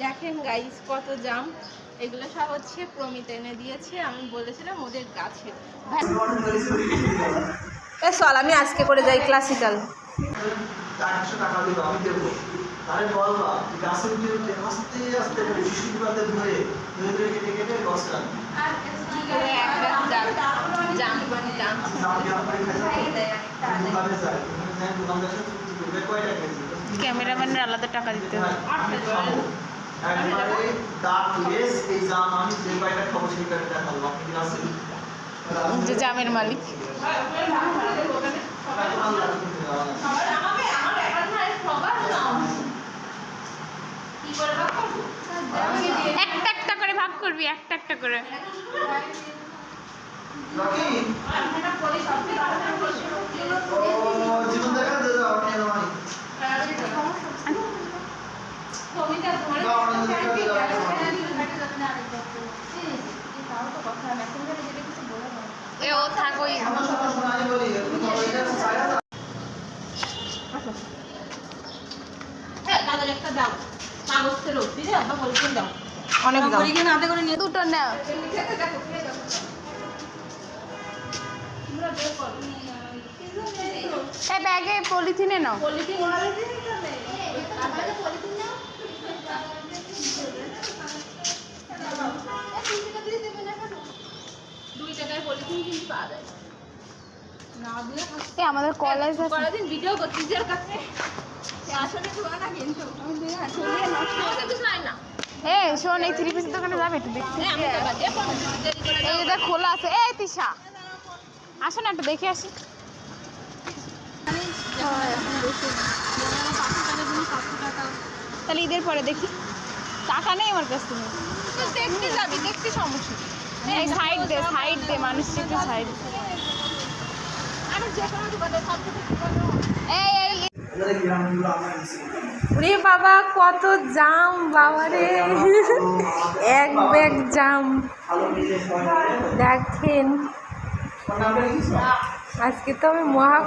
দেখেন গাইস কত জাম, এগুলো সব হচ্ছে প্রমিত এনে দিয়েছে। আমি বলেছিলাম ওদের গাছের। চল আমি আজকে করে যাই ক্লাসিক্যাল। 400 টাকা দিব আমি দেবো। তারে বলবা গাছের বিরুদ্ধে আস্তে আস্তে বৃষ্টিপাতে ধরে ধরে কেটে কেটে গাছ কাট। আর একটা জাম জাম ক্যামেরাম্যানের আলাদা টাকা দিতে হবে। একবারে দাঁত লেস এই জাম আমি যে কয়টা খাবো সেই কয়টা দেখাবো। আপনি কি আছেন? যে জামের মালিক একটা একটা করে ভাগ করবি, একটা একটা করে। জীবন দেখা দিয়ে দাও আপনি আমার ও থাকোই অনেক দুটো না ব্যাগে পলিথিনে নাও। আমাদের কলেজ ভিডিও করছিস শোন, এই 3 পিসের দোকানে যাবে একটু দেখতে। এইটা খোলা আছে। এই তিশা আসো না, একটু দেখে আসি। তাহলে ঈদের পরে দেখি। টাকা নেই আমার কাছে। তুমি দেখতে যাবি, দেখতে সমস্যা। এই সাইড দে, সাইড দে, মানুষ একটু সাইড। রে বাবা কত জাম, বাবা রে এক ব্যাগ জাম। দেখেন আজকে তো আমি মহা